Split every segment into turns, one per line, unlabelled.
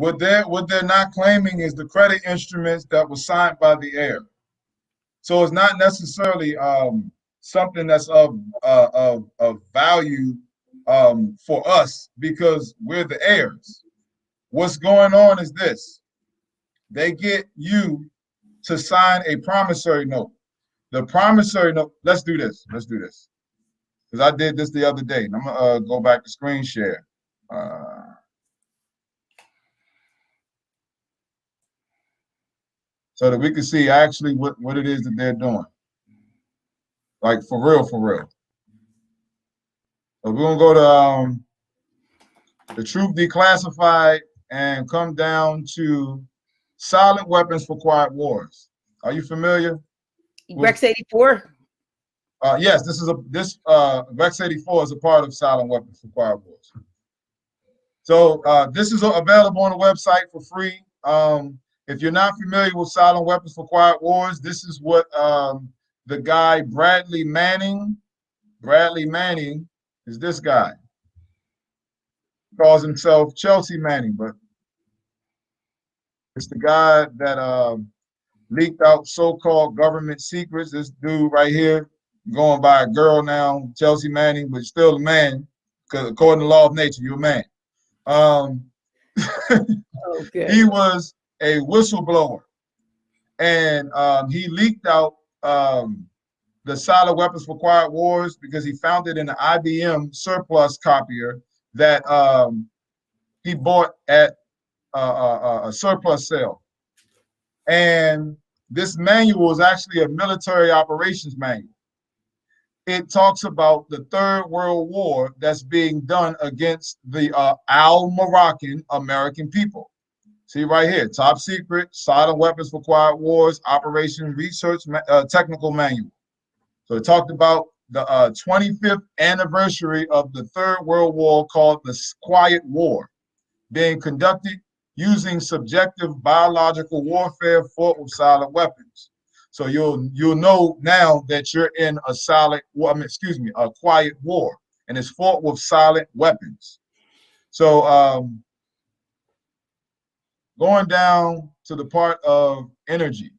what they're not claiming is the credit instruments that were signed by the heir. So it's not necessarily something that's of value for us because we're the heirs. What's going on is this: they get you to sign a promissory note. The promissory note. Let's do this. Let's do this because I did this the other day. And I'm gonna go back to screen share. So that we can see actually what it is that they're doing. Like for real, for real. So we're gonna go to the Truth Declassified and come down to Silent Weapons for Quiet Wars. Are you familiar?
Rex 84?
Yes, this Rex 84 is a part of Silent Weapons for Quiet Wars. So this is available on the website for free. If you're not familiar with Silent Weapons for Quiet Wars, this is what the guy Bradley Manning is this guy. He calls himself Chelsea Manning, but it's the guy that leaked out so-called government secrets. This dude right here, going by a girl now, Chelsea Manning, but still a man, because according to the law of nature, you're a man.
Okay.
He was a whistleblower, and he leaked out the Silent Weapons for Quiet Wars because he found it in an IBM surplus copier that he bought at a surplus sale. And this manual is actually a military operations manual. It talks about the Third World War that's being done against the Moroccan American people. See right here, top secret, Silent Weapons for Quiet Wars, Operation Research Technical Manual. So it talked about the 25th anniversary of the Third World War called the Quiet War, being conducted using subjective biological warfare fought with silent weapons. So you'll know now that you're in a quiet war, and it's fought with silent weapons. So going down to the part of energy,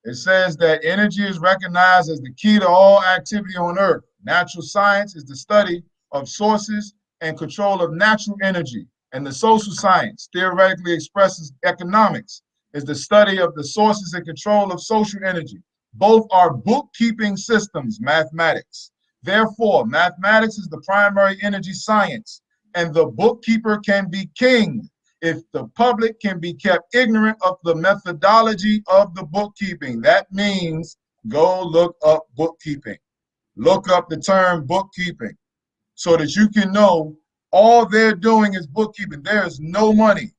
it says that energy is recognized as the key to all activity on Earth. Natural science is the study of sources and control of natural energy. And the social science theoretically expresses economics is the study of the sources and control of social energy. Both are bookkeeping systems, mathematics. Therefore, mathematics is the primary energy science, and the bookkeeper can be king if the public can be kept ignorant of the methodology of the bookkeeping. That means go look up bookkeeping. Look up the term bookkeeping so that you can know all they're doing is bookkeeping. There is no money.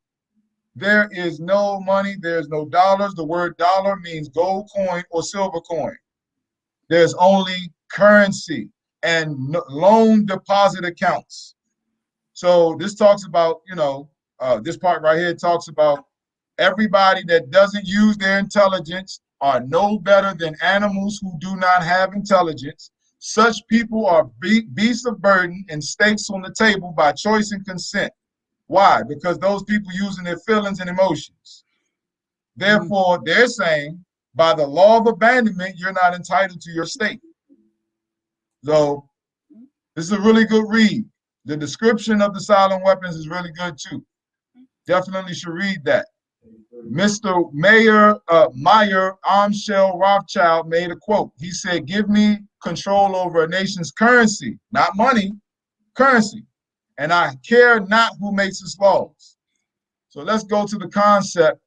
There is no money. There's no dollars. The word dollar means gold coin or silver coin. There's only currency and loan deposit accounts. So this talks about, this part right here talks about everybody that doesn't use their intelligence are no better than animals who do not have intelligence. Such people are beasts of burden and stakes on the table by choice and consent. Why? Because those people using their feelings and emotions. Therefore, they're saying by the law of abandonment, you're not entitled to your state. So this is a really good read. The description of the silent weapons is really good too. Definitely should read that. Mr. Meyer Amschel Rothschild made a quote. He said, "Give me control over a nation's currency, not money, currency, and I care not who makes its laws." So let's go to the concept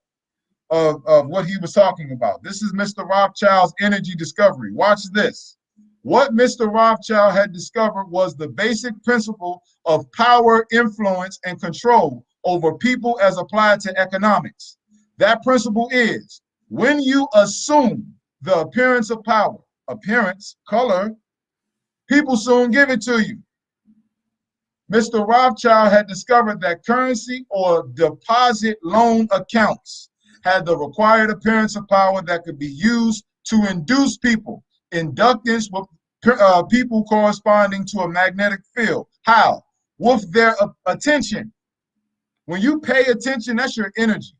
of what he was talking about. This is Mr. Rothschild's energy discovery. Watch this. What Mr. Rothschild had discovered was the basic principle of power, influence, and control over people as applied to economics. That principle is when you assume the appearance of power, appearance, color, people soon give it to you. Mr. Rothschild had discovered that currency or deposit loan accounts had the required appearance of power that could be used to induce people, inductance with people corresponding to a magnetic field. How? With their attention. When you pay attention, that's your energy.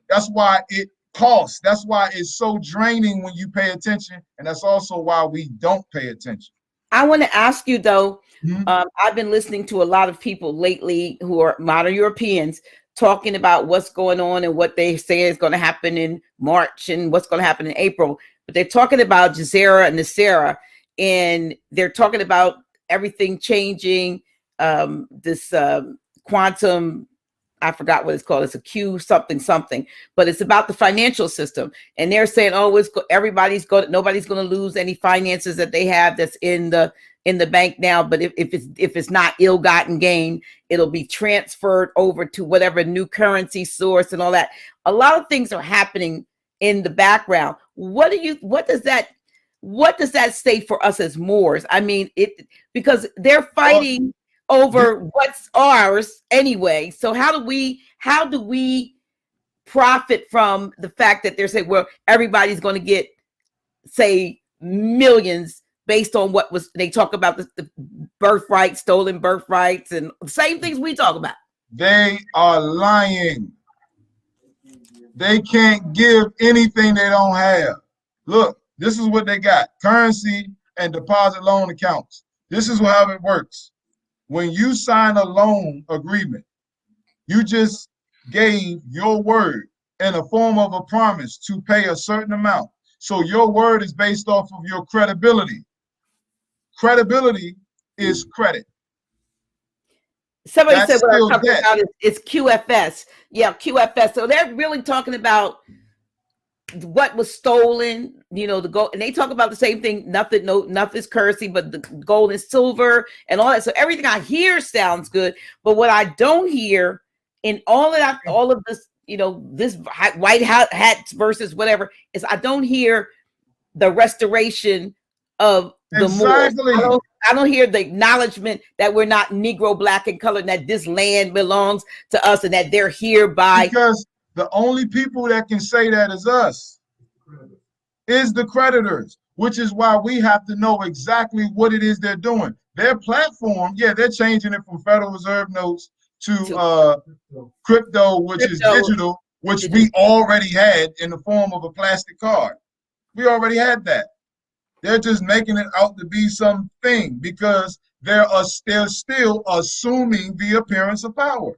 That's why it costs. That's why it's so draining when you pay attention. And that's also why we don't pay attention.
I want to ask you though, I've been listening to a lot of people lately who are modern Europeans talking about what's going on and what they say is going to happen in March and what's going to happen in April. But they're talking about Jazeera and Nasera, and they're talking about everything changing, this quantum, I forgot what it's called. It's a Q something, but it's about the financial system. And they're saying, oh, nobody's going to lose any finances that they have that's in the bank now. But if it's not ill-gotten gain, it'll be transferred over to whatever new currency source and all that. A lot of things are happening in the background. What does that say for us as Moors? I mean, because they're fighting over what's ours anyway. So how do we profit from the fact that they're saying, well, everybody's going to get, say, millions based on what was, they talk about the birthright, stolen birthrights, and the same things we talk about.
They are lying. They can't give anything they don't have. Look, this is what they got: currency and deposit loan accounts. This is how it works. When you sign a loan agreement, you just gave your word in a form of a promise to pay a certain amount. So your word is based off of your credibility. Credibility is credit.
Somebody said what I'm talking about is QFS. Yeah, QFS. So they're really talking about what was stolen, the gold, and they talk about the same thing. Nothing's currency, but the gold and silver and all that. So everything I hear sounds good, but what I don't hear in all of this, this white hats versus whatever, is I don't hear the restoration of the Moors. I don't hear the acknowledgement that we're not Negro, black, and colored, and that this land belongs to us and that they're here by.
Because the only people that can say that is us, is the creditors, which is why we have to know exactly what it is they're doing. Their platform, they're changing it from Federal Reserve notes to crypto, which is digital, which we already had in the form of a plastic card. We already had that. They're just making it out to be something because they're still assuming the appearance of power.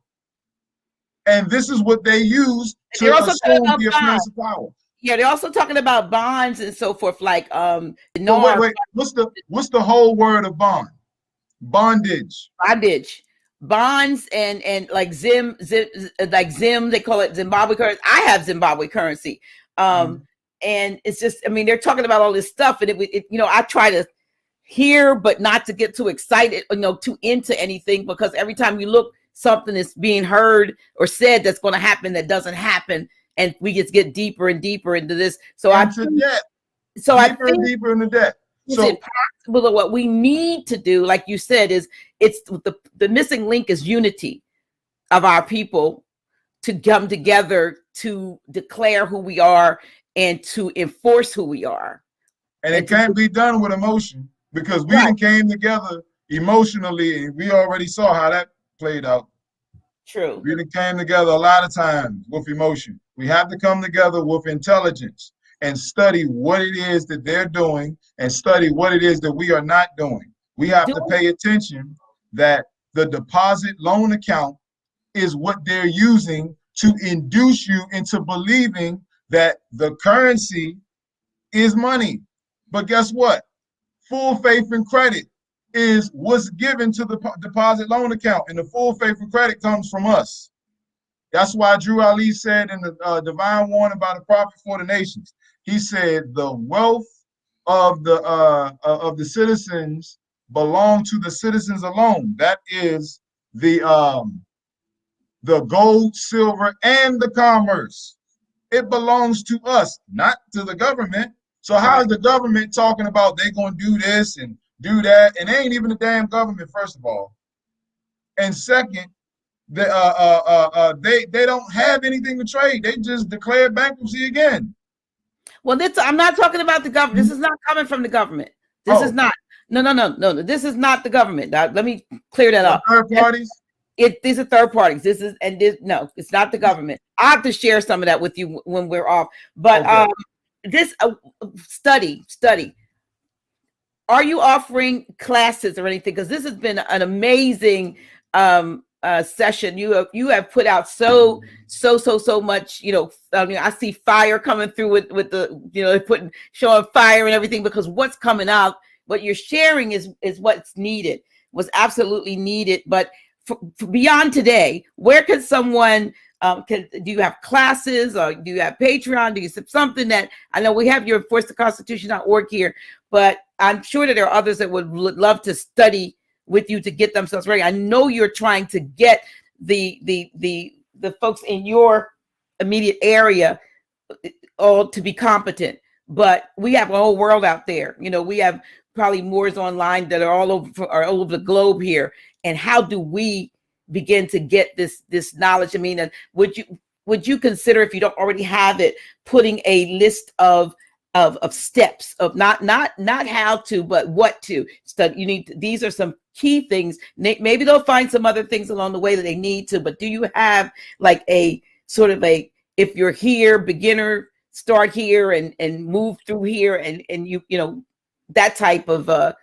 And this is what they use to assume the appearance of power.
Yeah, they're also talking about bonds and so forth. Like
wait. What's the whole word of bond? Bondage.
Bonds and like Zim, they call it Zimbabwe currency. I have Zimbabwe currency. And it's just, they're talking about all this stuff, and I try to hear, but not to get too excited, too into anything, because every time you look, something is being heard or said that's going to happen that doesn't happen, and we just get deeper and deeper into this. So
deeper into debt.
Is it possible that what we need to do, like you said, is it's the missing link is unity of our people to come together to declare who we are and to enforce who we are.
And it can't be done with emotion, because we came together emotionally, and we already saw how that played out.
True.
We came together a lot of times with emotion. We have to come together with intelligence and study what it is that they're doing and study what it is that we are not doing. We have to pay attention that the deposit loan account is what they're using to induce you into believing that the currency is money. But guess what? Full faith and credit is what's given to the deposit loan account, and the full faith and credit comes from us. That's why Drew Ali said in the Divine Warning by the Prophet for the Nations, he said the wealth of the citizens belong to the citizens alone. That is the gold, silver, and the commerce. It belongs to us, not to the government. So how is the government talking about they're going to do this and do that? And they ain't even the damn government, first of all. And second, they don't have anything to trade. They just declared bankruptcy again.
Well, I'm not talking about the government. This is not coming from the government. This is not. No. This is not the government. Let me clear that up.
Third parties?
these are third parties. This is, and this, no, it's not the government. I have to share some of that with you when we're off. But
Okay.
this study. Are you offering classes or anything? Because this has been an amazing session. You have put out so much. I mean, I see fire coming through with the, showing fire and everything, because what's coming out, what you're sharing is what's needed, was absolutely needed. But for beyond today, where can someone do you have classes, or do you have Patreon? Do you have something that, I know we have your enforcetheconstitution.org here, but I'm sure that there are others that would love to study with you to get themselves ready. I know you're trying to get the folks in your immediate area all to be competent, but we have a whole world out there. We have probably Moors online that are all over the globe here. And how do we begin to get this knowledge? I mean, would you consider, if you don't already have it, putting a list of steps of not how to, but what to study? These are some key things. Maybe they'll find some other things along the way that they need to, but do you have like a sort of if you're here, beginner, start here and move through here, and that type of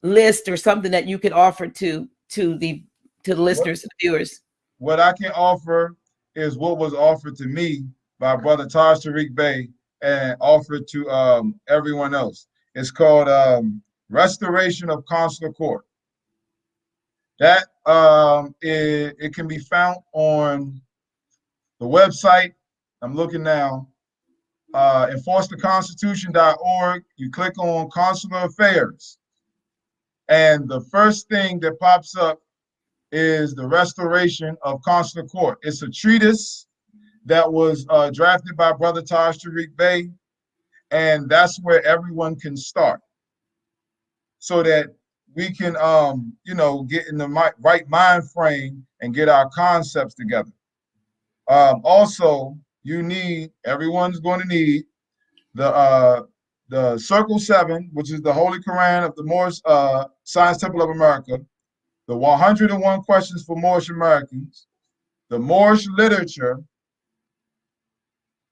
list or something that you can offer to the listeners and viewers?
What I can offer is what was offered to me by Brother Taj Tariq Bey and offered to everyone else. It's called Restoration of Consular Court. That it can be found on the website. I'm looking now. enforcetheconstitution.org. You click on Consular Affairs, and the first thing that pops up is the Restoration of Consular Court. It's a treatise that was drafted by Brother Taj Tariq Bey, and that's where everyone can start, so that we can get in the right mind frame and get our concepts together. Also, everyone's going to need the Circle 7, which is the Holy Quran of the Moorish Science Temple of America, the 101 Questions for Moorish Americans, the Moorish Literature,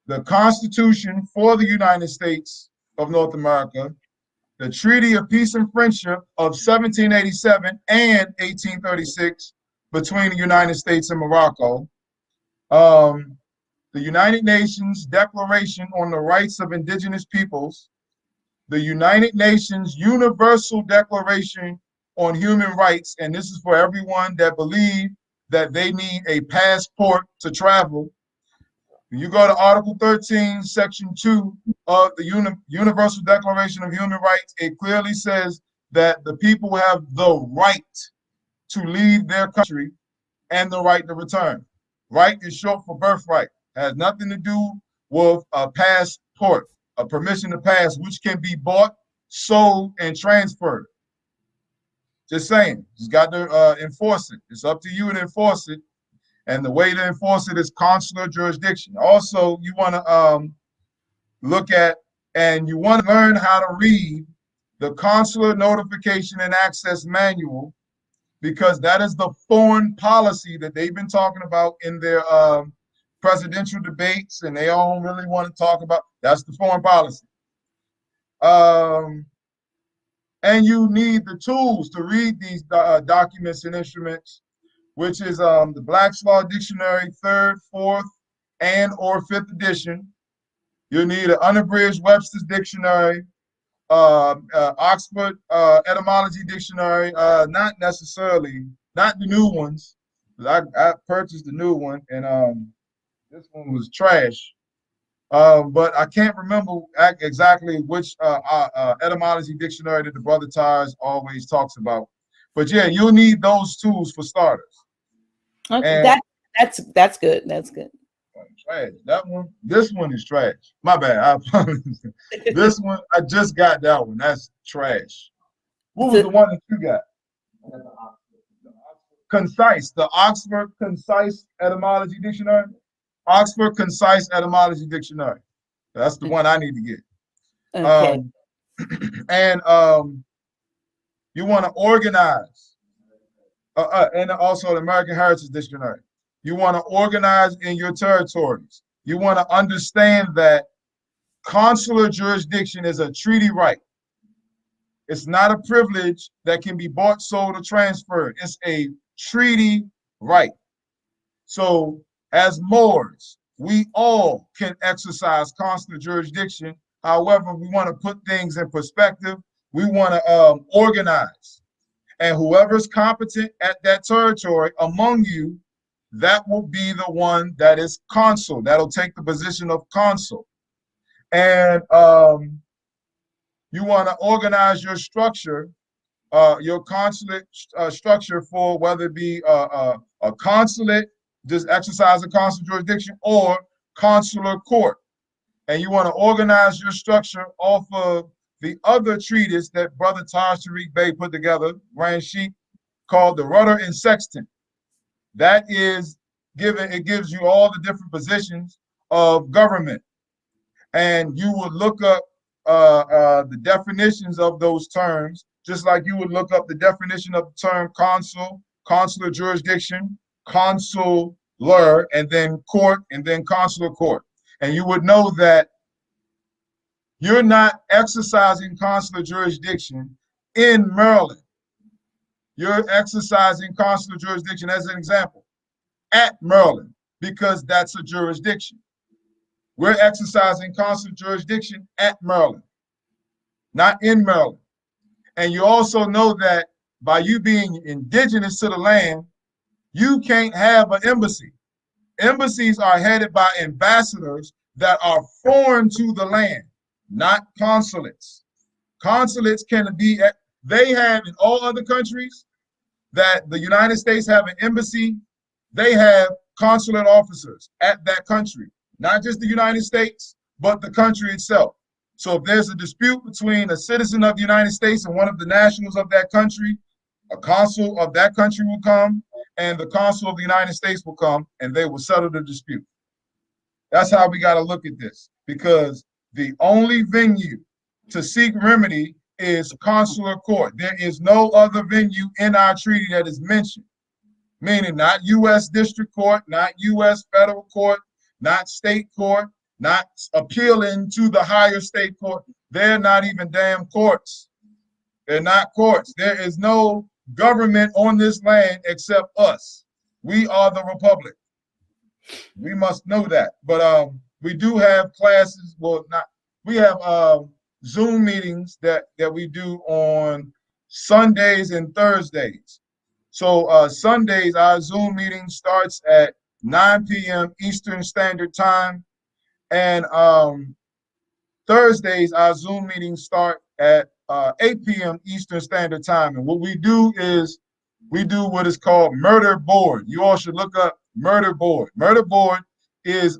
the Constitution for the United States of North America, the Treaty of Peace and Friendship of 1787 and 1836 between the United States and Morocco, the United Nations Declaration on the Rights of Indigenous Peoples, the United Nations Universal Declaration on Human Rights, and this is for everyone that believe that they need a passport to travel. When you go to Article 13, Section 2 of the Universal Declaration of Human Rights, it clearly says that the people have the right to leave their country and the right to return. Right is short for birthright. It has nothing to do with a passport, a permission to pass, which can be bought, sold, and transferred. Just saying, just got to enforce it. It's up to you to enforce it. And the way to enforce it is consular jurisdiction. Also, you want to look at, and you want to learn how to read the Consular Notification and Access Manual, because that is the foreign policy that they've been talking about in their presidential debates, and they don't really want to talk about. That's the foreign policy. And you need the tools to read these documents and instruments, which is the Black's Law Dictionary, 3rd, 4th, and/or 5th edition. You'll need an unabridged Webster's Dictionary, Oxford Etymology Dictionary, not necessarily, not the new ones. I purchased the new one, and this one was trash. But I can't remember exactly which etymology dictionary that the Brother Taj always talks about. But yeah, you'll need those tools for starters.
Okay, that's good. That's good.
Trash. This one is trash. My bad. I apologize. This one, I just got that one. That's trash. What was the one that you got? Concise. The Oxford Concise Etymology Dictionary. Oxford Concise Etymology Dictionary. That's the one I need to get.
Okay.
And you want to organize and also the American Heritage Dictionary. You want to organize in your territories. You want to understand that consular jurisdiction is a treaty right. It's not a privilege that can be bought, sold, or transferred. It's a treaty right. So as Moors, we all can exercise consular jurisdiction. However, we want to put things in perspective. We want to organize. And whoever's competent at that territory among you, that will be the one that is consul. That'll take the position of consul. And you want to organize your structure, your consulate structure for whether it be a consulate, just exercise a consular jurisdiction, or consular court. And you want to organize your structure off of the other treatise that Brother Taj Tariq Bey put together, Rand Sheep, called the Rudder and Sextant. That is given, it gives you all the different positions of government. And you would look up the definitions of those terms, just like you would look up the definition of the term consul, consular jurisdiction, consular, and then court, and then consular court. And you would know that you're not exercising consular jurisdiction in Maryland. You're exercising consular jurisdiction, as an example, at Maryland, because that's a jurisdiction. We're exercising consular jurisdiction at Maryland, not in Maryland. And you also know that by you being indigenous to the land, you can't have an embassy. Embassies are headed by ambassadors that are foreign to the land, not consulates. Consulates can be, they have in all other countries that the United States have an embassy, they have consulate officers at that country, not just the United States, but the country itself. So if there's a dispute between a citizen of the United States and one of the nationals of that country, a consul of that country will come and the consul of the United States will come and they will settle the dispute. That's how we got to look at this, because the only venue to seek remedy is consular court. There is no other venue in our treaty that is mentioned, meaning not U.S. District Court, not U.S. Federal Court, not state court, not appealing to the higher state court. They're not even damn courts. They're not courts. There is no government on this land except us. We are the republic. We must know that. But we do have classes. Well, not we have Zoom meetings that we do on Sundays and Thursdays. So Sundays, our Zoom meeting starts at 9 p.m. Eastern Standard Time. And Thursdays, our Zoom meetings start at 8 p.m. Eastern Standard Time. And what we do is we do what is called Murder Board. You all should look up Murder Board. Murder Board is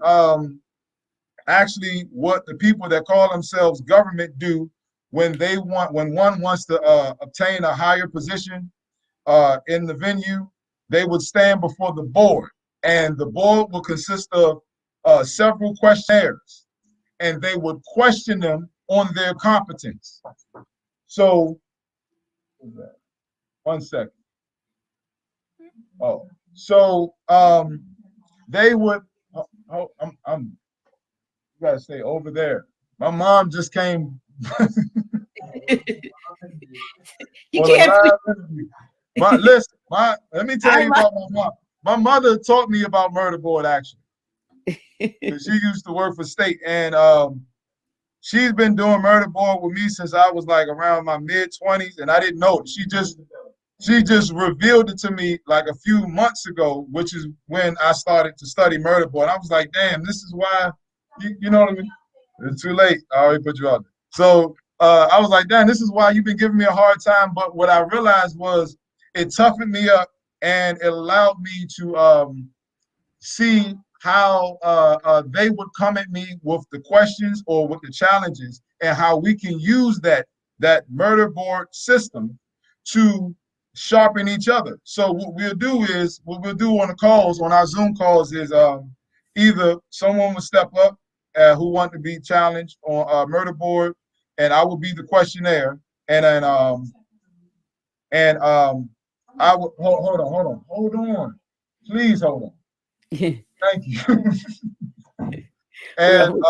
actually what the people that call themselves government do when one wants to obtain a higher position in the venue. They would stand before the board, and the board will consist of several questionnaires, and they would question them on their competence. So, one second. Oh, so they would. You gotta stay over there. My mom just came.
You can't.
Listen, let me tell you about my mom. My mother taught me about Murder Board, actually. She used to work for state, and she's been doing Murder Board with me since I was like around my mid-20s, and I didn't know it. She just revealed it to me like a few months ago, which is when I started to study Murder Board. I was like, damn, this is why, you know what I mean? It's too late. I already put you out there. So I was like, damn, this is why you've been giving me a hard time. But what I realized was it toughened me up, and it allowed me to see how they would come at me with the questions or with the challenges, and how we can use that Murder Board system to sharpen each other. So what we'll do on the calls, on our Zoom calls, is either someone will step up who want to be challenged on Murder Board, and I will be the questionnaire, and then I would hold on. Please hold on. Thank you. And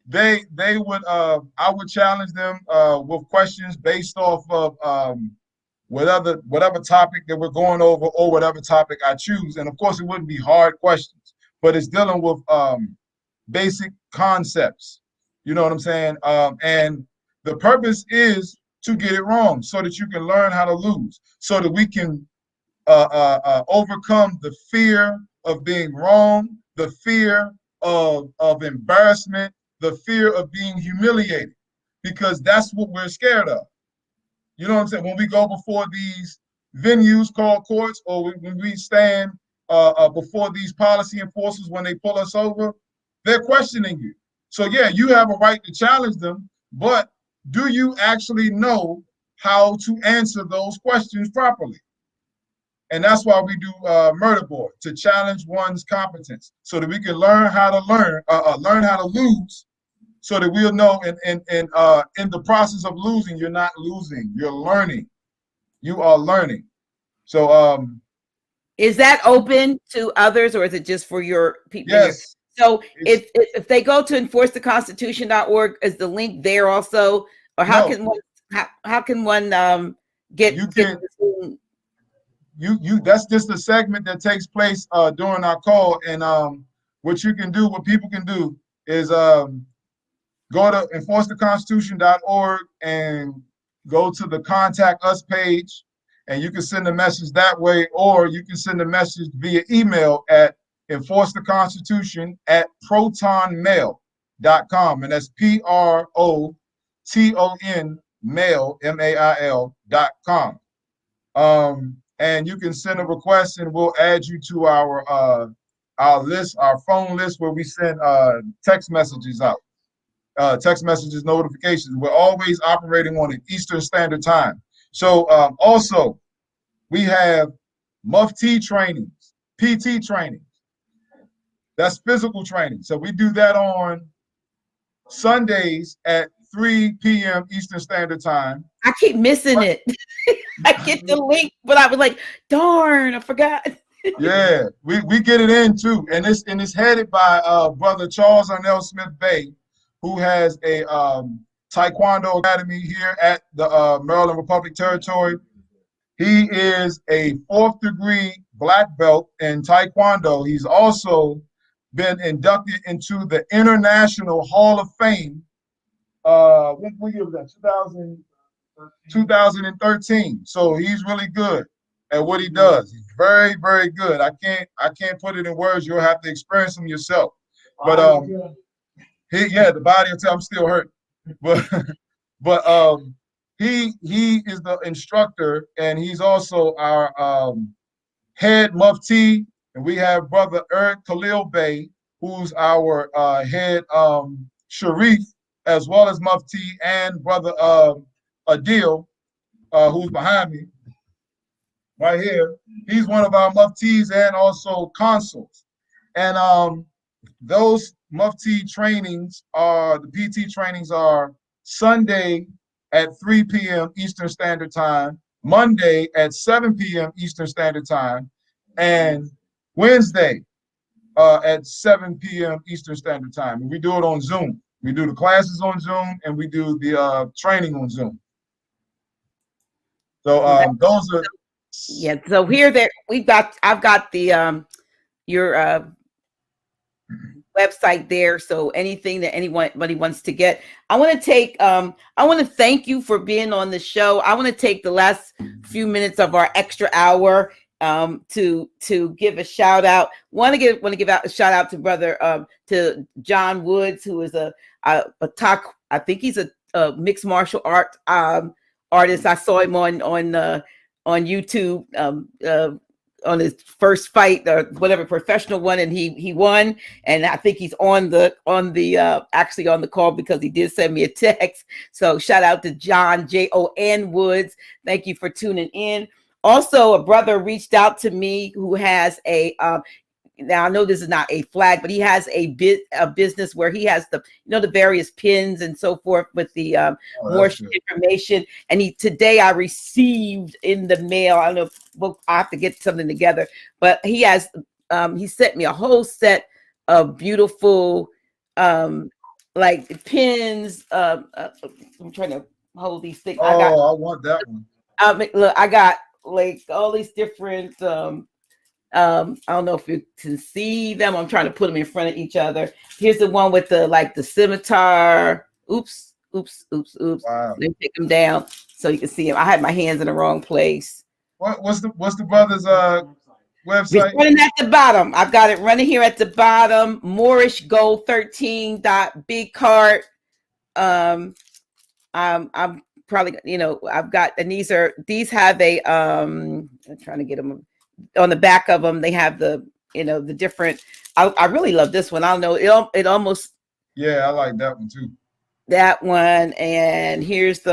they would I would challenge them with questions based off of whatever topic that we're going over or whatever topic I choose. And of course, it wouldn't be hard questions, but it's dealing with basic concepts. You know what I'm saying? And the purpose is to get it wrong so that you can learn how to lose, so that we can overcome the fear of being wrong, the fear of embarrassment, the fear of being humiliated, because that's what we're scared of. You know what I'm saying? When we go before these venues called courts, or when we stand before these policy enforcers, when they pull us over, they're questioning you. So yeah, you have a right to challenge them, but do you actually know how to answer those questions properly? And that's why we do murder board, to challenge one's competence, so that we can learn how to learn how to lose, so that we'll know in the process of losing, you're not losing, you're learning. You are learning. So
is that open to others, or is it just for your people?
Yes.
So if they go to enforcetheconstitution.org, is the link there also? Or how can one get
that's just a segment that takes place during our call. And what people can do is go to enforcetheconstitution.org and go to the contact us page, and you can send a message that way, or you can send a message via email at enforcetheconstitution@protonmail.com, and that's PROTON mail MAIL.com. And you can send a request, and we'll add you to our list, our phone list, where we send text messages out, text messages, notifications. We're always operating on an Eastern Standard Time. So also, we have MUFT trainings, PT trainings. That's physical training. So we do that on Sundays at 3 p.m. Eastern Standard Time.
I keep missing it. I get the link, but I was like, darn, I forgot.
Yeah, we get it in too. And it's headed by Brother Charles Arnell Smith Bay, who has a Taekwondo Academy here at the Maryland Republic Territory. He is a 4th degree black belt in Taekwondo. He's also been inducted into the International Hall of Fame. What year was that? 2013. So he's really good at what he does. He's very, very good. I can't put it in words. You'll have to experience him yourself. But the body will tell I'm still hurt. But he is the instructor, and he's also our head mufti. And we have Brother Eric Khalil Bey, who's our head Sharif, as well as mufti, and Brother Adil, who's behind me right here. He's one of our muftis and also consuls. And those mufti trainings the PT trainings are Sunday at 3 p.m. Eastern Standard Time, Monday at 7 p.m. Eastern Standard Time, and Wednesday at 7 p.m. Eastern Standard Time. And we do it on Zoom. We do the classes on Zoom, and we do the training on Zoom. So those are.
Yeah. So here, I've got the your website there. So anything that anybody wants to get, I want to thank you for being on the show. I want to take the last few minutes of our extra hour to give a shout out. Want to give out a shout out to brother to John Woods, who is I think he's a mixed martial art artist. I saw him on YouTube on his first fight or whatever professional one, and he won. And I think he's on the actually on the call, because he did send me a text. So shout out to John Jon Woods. Thank you for tuning in. Also, a brother reached out to me who has now I know this is not a flag, but he has a business where he has the, the various pins and so forth with the more information. And today I received in the mail, I don't know if I have to get something together, but he has, he sent me a whole set of beautiful, like pins. I'm trying to hold these things.
I want that one.
Look, I got like all these different, I don't know if you can see them. I'm trying to put them in front of each other. Here's the one with the scimitar. Oops.
Wow.
Let me take them down so you can see them. I had my hands in the wrong place.
What's the brother's website?
It's running at the bottom. I've got it running here at the bottom. Moorish Gold 13.bigcart. I'm probably, I've got, and these have a I'm trying to get them on the back of them. They have the different, I really love this one. I don't know, it almost,
yeah, I like that one too.
That one. And here's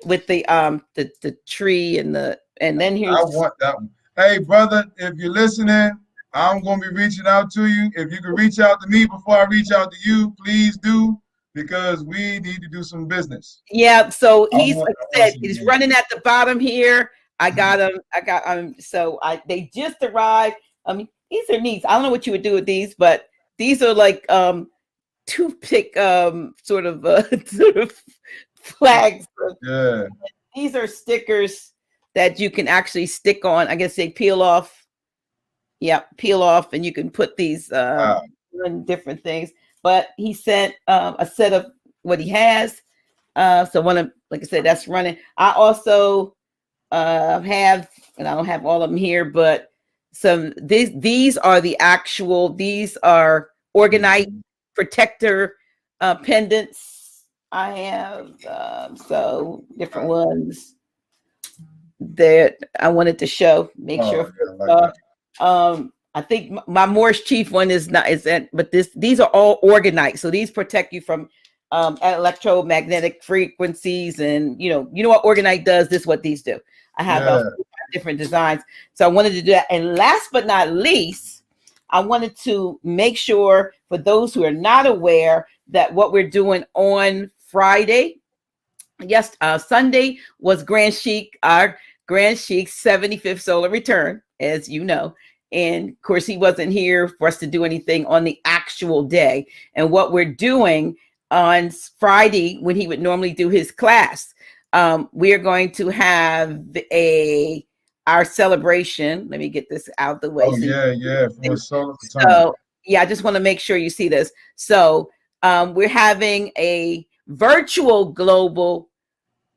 with the tree and then here's,
I want that one. Hey brother, if you're listening, I'm going to be reaching out to you. If you can reach out to me before I reach out to you, please do, because we need to do some business.
Yeah, so he's, like I said, he's running at the bottom here. I got them. So they just arrived. These are neat. I don't know what you would do with these, but these are like toothpick sort of flags.
Yeah.
These are stickers that you can actually stick on. I guess they peel off. Yeah, peel off, and you can put these on different things. But he sent a set of what he has. So one of, like I said, that's running. I also have, and I don't have all of them here, but these are the actual, these are organite protector pendants. I have so different ones that I wanted to show, make sure. Yeah, like I think my Morse Chief one is that, but these are all organite. So these protect you from electromagnetic frequencies, and you know what organite does. This is what these do. I have different designs, so I wanted to do that. And last but not least, I wanted to make sure for those who are not aware that what we're doing on Friday, Sunday was Grand Chic, our Grand Chic's 75th solar return, as you know. And of course, he wasn't here for us to do anything on the actual day. And what we're doing on Friday, when he would normally do his class, we are going to have our celebration. Let me get this out the way.
Oh, yeah.
So, yeah, I just want to make sure you see this. So we're having a virtual global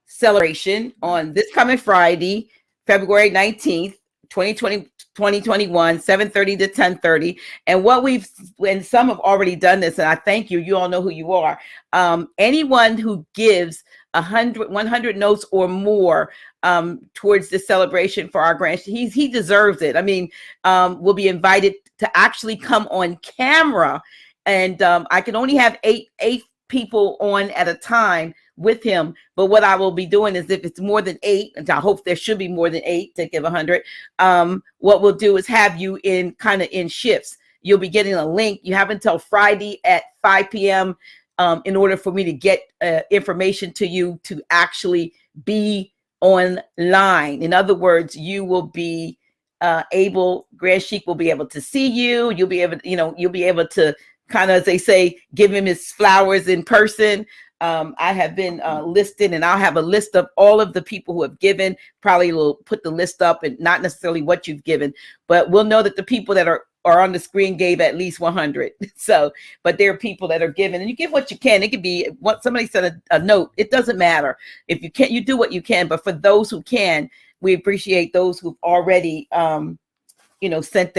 celebration on this coming Friday, February 19th, 2021, 7:30 to 10:30. And some have already done this, and I thank you. You all know who you are. Anyone who gives 100 notes or more towards the celebration for our grand, he deserves it. I mean, will be invited to actually come on camera, and I can only have eight people on at a time with him. But what I will be doing is, if it's more than 8, and I hope there should be more than 8 to give 100, what we'll do is have you in shifts. You'll be getting a link. You have until Friday at 5 p.m. In order for me to get information to you to actually be online. In other words, you will be Grand Chic will be able to see you. You'll be able to kind of, as they say, give him his flowers in person. I have been listed, and I'll have a list of all of the people who have given. Probably will put the list up, and not necessarily what you've given, but we'll know that the people that are on the screen gave at least 100. So, but there are people that are given, and you give what you can. It could be what somebody sent a note. It doesn't matter. If you can't, you do what you can. But for those who can, we appreciate those who've already, sent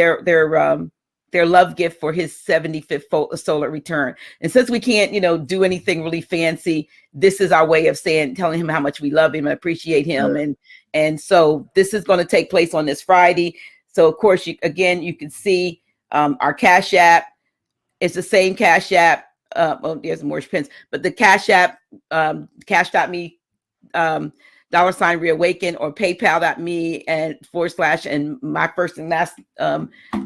their love gift for his 75th solar return. And since we can't, do anything really fancy, this is our way of telling him how much we love him and appreciate him. Yeah. And so this is going to take place on this Friday. So of course, you can see our Cash App. It's the same Cash App. There's more pins, but the Cash App, cash.me $reawaken, or PayPal.me and / and my first and last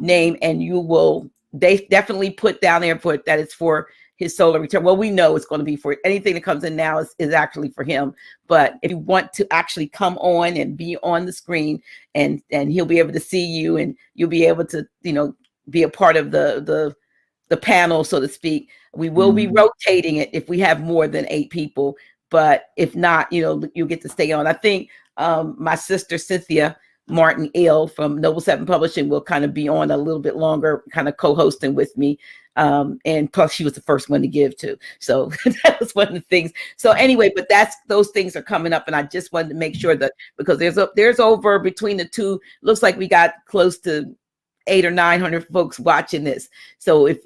name, and they definitely put down there that it's for his solar return. Well, we know it's going to be for anything that comes in now is actually for him. But if you want to actually come on and be on the screen, and he'll be able to see you, and you'll be able to, be a part of the panel, so to speak. We will be rotating it if we have more than 8 people. But if not, you'll get to stay on. I think my sister Cynthia Martin Ill from Noble 7 Publishing will kind of be on a little bit longer, kind of co-hosting with me. And plus she was the first one to give to. So that was one of the things. So anyway, but those things are coming up, and I just wanted to make sure that, because there's over between the two, looks like we got close to 800 or 900 folks watching this. So if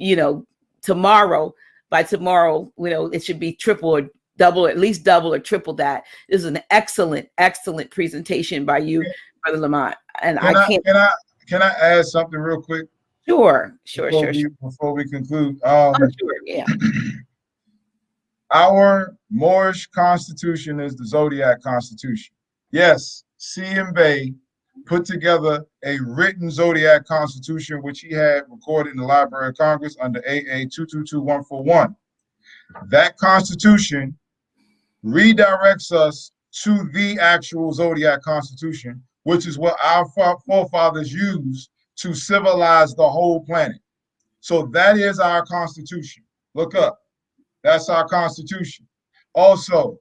by tomorrow, it should be triple or double, or at least double or triple that. This is an excellent presentation by you, Brother Lamont. And
can I add something real quick?
Sure.
Before we conclude,
sure, yeah.
Our Moorish Constitution is the Zodiac Constitution. Yes, C.M. Bay put together a written Zodiac Constitution, which he had recorded in the Library of Congress under AA 222141. That Constitution redirects us to the actual Zodiac Constitution, which is what our forefathers used to civilize the whole planet. So that is our Constitution. Look up. That's our Constitution. Also,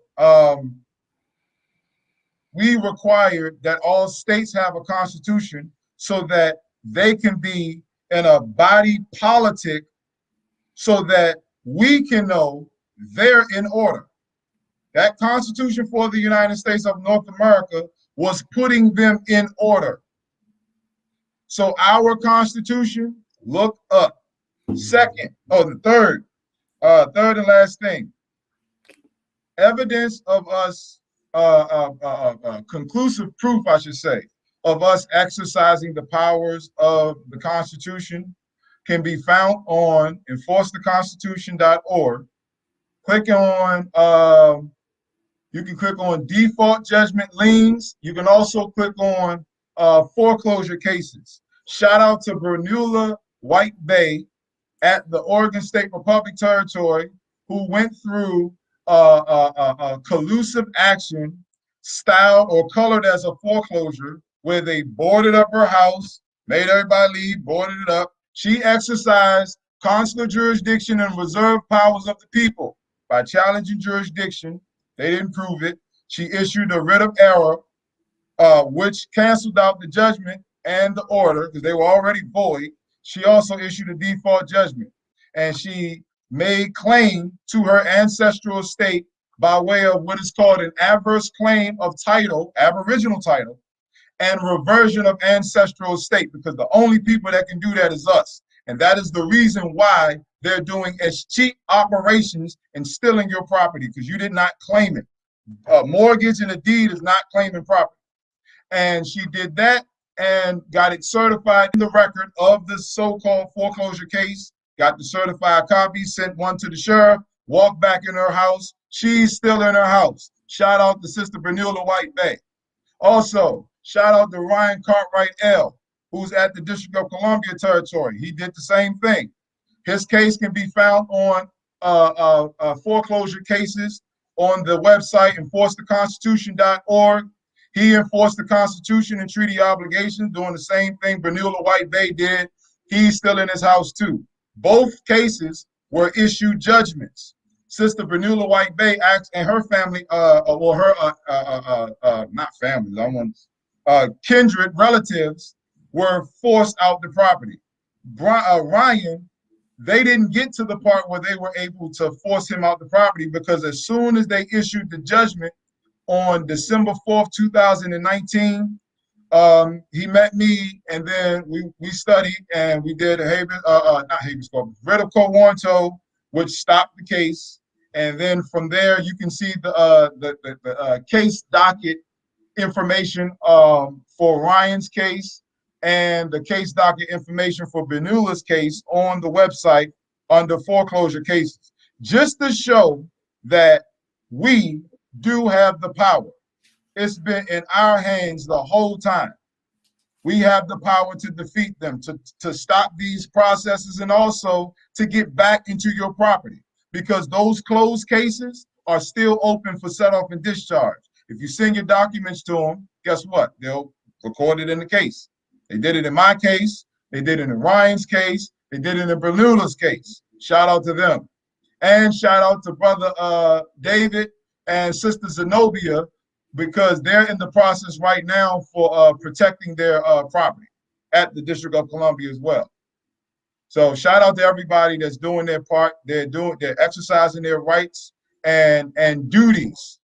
we require that all states have a constitution so that they can be in a body politic, so that we can know they're in order. That Constitution for the United States of North America was putting them in order. So our Constitution, look up. The third and last thing, evidence of us, conclusive proof, I should say, of us exercising the powers of the Constitution can be found on enforcetheconstitution.org. You can click on default judgment liens. You can also click on foreclosure cases. Shout out to Bernula White Bay at the Oregon State Republic Territory, who went through a collusive action styled or colored as a foreclosure, where they boarded up her house, made everybody leave, boarded it up. She exercised consular jurisdiction and reserved powers of the people by challenging jurisdiction. They didn't prove it. She issued a writ of error, which canceled out the judgment and the order because they were already void. She also issued a default judgment, and she made claim to her ancestral estate by way of what is called an adverse claim of title, aboriginal title, and reversion of ancestral estate, because the only people that can do that is us. And that is the reason why they're doing as cheap operations and stealing your property, because you did not claim it. A mortgage and a deed is not claiming property. And she did that and got it certified in the record of the so-called foreclosure case, got the certified copy, sent one to the sheriff, walked back in her house. She's still in her house. Shout out to Sister Bernula White Bay. Also, shout out to Ryan Cartwright L., who's at the District of Columbia Territory. He did the same thing. His case can be found on foreclosure cases on the website enforcetheconstitution.org. He enforced the Constitution and treaty obligations, doing the same thing Bernula White Bay did. He's still in his house too. Both cases were issued judgments. Sister Bernula White Bay acts, and her family, kindred relatives were forced out the property. Ryan, they didn't get to the part where they were able to force him out the property, because as soon as they issued the judgment on December 4th, 2019, he met me, and then we studied, and we did a writ of quo warranto, which stopped the case. And then from there, you can see the case docket information for Ryan's case and the case docket information for Bernula's case on the website under foreclosure cases, just to show that we do have the power. It's been in our hands the whole time. We have the power to defeat them, to stop these processes, and also to get back into your property, because those closed cases are still open for set off and discharge. If you send your documents to them, guess what? They'll record it in the case. They did it in my case. They did it in Ryan's case. They did it in Bernula's case. Shout out to them. And shout out to brother David and sister Zenobia, because they're in the process right now for protecting their property at the District of Columbia as well. So shout out to everybody that's doing their part. They're exercising their rights and duties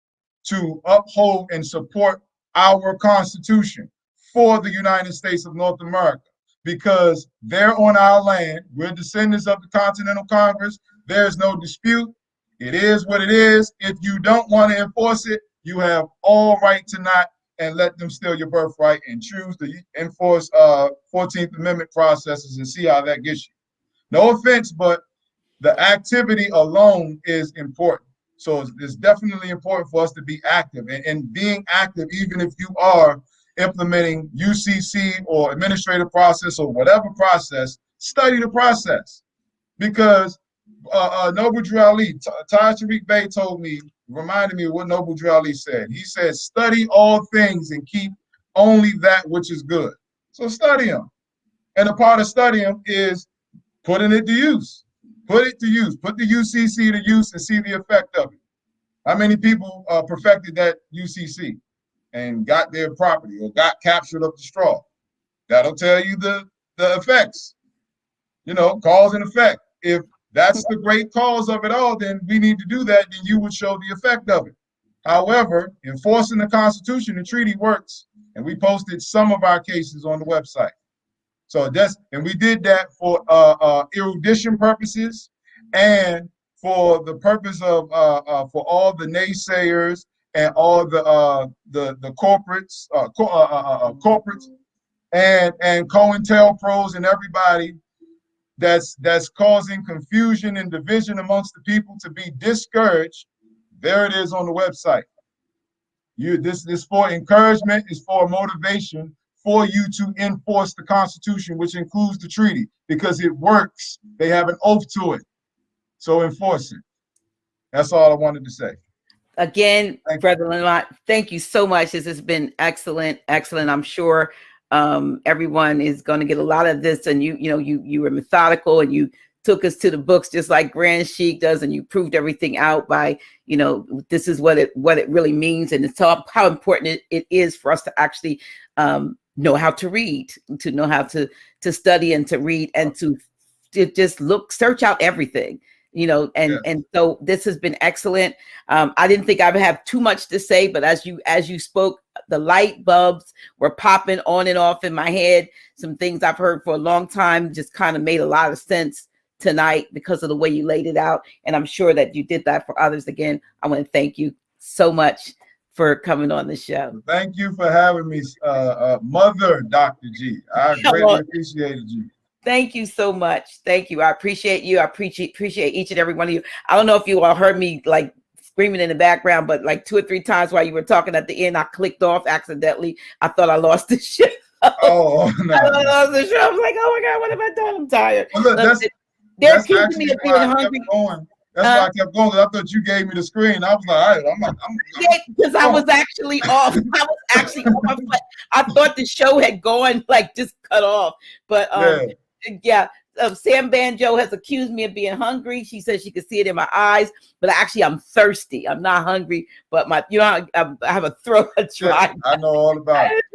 to uphold and support our Constitution for the United States of North America, because they're on our land. We're descendants of the Continental Congress. There's no dispute. It is what it is. If you don't want to enforce it, you have all right to not, and let them steal your birthright and choose to enforce 14th Amendment processes and see how that gets you. No offense, but the activity alone is important. So it's definitely important for us to be active, and being active, even if you are implementing UCC or administrative process or whatever process, study the process. Because Noble Drew Ali, Taj Tariq Bey reminded me of what Noble Drew Ali said. He said, study all things and keep only that which is good. So study them. And a part of studying them is putting it to use. Put it to use. Put the UCC to use and see the effect of it. How many people perfected that UCC and got their property or got captured up the straw? That'll tell you the effects, cause and effect. If that's the great cause of it all, then we need to do that, then you would show the effect of it. However, enforcing the Constitution and treaty works, and we posted some of our cases on the website. So and we did that for erudition purposes, and for the purpose of for all the naysayers and all the corporates, and COINTELPROs and everybody that's causing confusion and division amongst the people to be discouraged. There it is on the website. This is for encouragement, is for motivation for you to enforce the Constitution, which includes the treaty, because it works. They have an oath to it. So enforce it. That's all I wanted to say.
Again, Brother Lamont, thank you so much. This has been excellent. I'm sure everyone is going to get a lot of this, and you were methodical, and you took us to the books just like Grand Sheik does, and you proved everything out by this is what it really means, and it's how important it is for us to actually know how to read, to know how to study and to read, and to just search out everything. And so this has been excellent. I didn't think I would have too much to say, but as you spoke, the light bulbs were popping on and off in my head. Some things I've heard for a long time just kind of made a lot of sense tonight because of the way you laid it out. And I'm sure that you did that for others. Again, I want to thank you so much for coming on the show.
Thank you for having me, Mother Dr. G. I greatly appreciated you.
Thank you so much. Thank you. I appreciate you. I appreciate each and every one of you. I don't know if you all heard me like screaming in the background, but like 2 or 3 times while you were talking at the end, I clicked off accidentally. I thought I lost the show.
Oh, no.
I lost the show. I was like, oh my God, what have I done? I'm tired.
Well, look,
they're accusing me of being hungry.
That's why I kept going. I thought you gave me the screen. I was like, all right,
yeah, because I was actually off. I thought the show had gone, like just cut off. But yeah. Sam Banjo has accused me of being hungry. She says she could see it in my eyes, but actually I'm thirsty. I'm not hungry, but I have a throat dry.
I know all about it.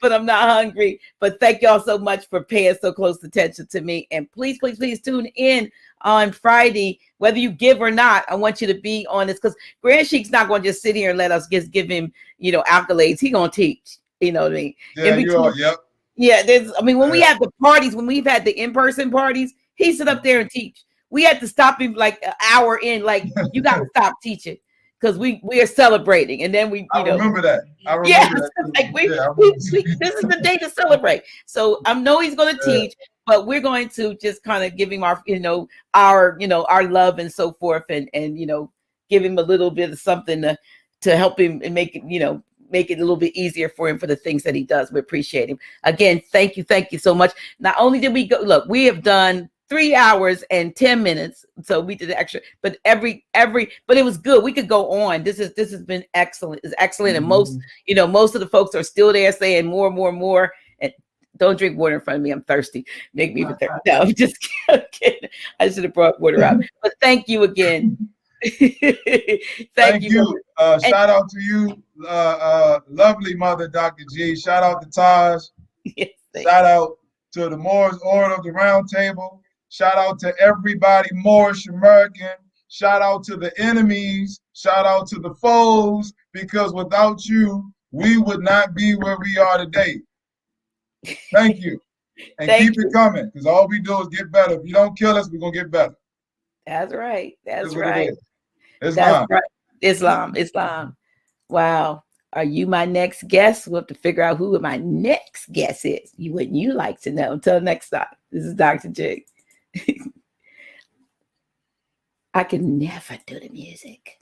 But I'm not hungry. But thank y'all so much for paying so close attention to me. And please, please, please tune in on Friday, whether you give or not. I want you to be on this, because Grand Sheik's not going to just sit here and let us just give him, accolades. He going to teach. You know what I mean?
Yeah, yep.
Yeah, when we have the parties, when we've had the in-person parties, he sit up there and teach. We had to stop him like an hour in, like, you got to stop teaching because we are celebrating. And then I
remember that.
This is the day to celebrate. So I know he's going to teach, but we're going to just kind of give him our, our love and so forth, and give him a little bit of something to help him and make it, make it a little bit easier for him for the things that he does. We appreciate him. Again, thank you so much. Not only did we go, look, we have done 3 hours and 10 minutes, so we did the extra, but but it was good. We could go on. This has been excellent. It's excellent, and most of the folks are still there saying more. And don't drink water in front of me. I'm thirsty. Make me even thirsty. No, I'm just kidding. I should have brought water out. But thank you again. Thank you.
Shout out to you, lovely mother, Dr. G. Shout out to Taj.
Yes,
shout out to the Moorish Order of the Round Table. Shout out to everybody Moorish American. Shout out to the enemies. Shout out to the foes, because without you, we would not be where we are today. Thank you. And keep it coming, because all we do is get better. If you don't kill us, we're going to get better.
That's right. That's
right.
Islam. That's right. Islam. Wow. Are you my next guest? We'll have to figure out who my next guest is. Wouldn't you like to know? Until next time. This is Dr. J. I can never do the music.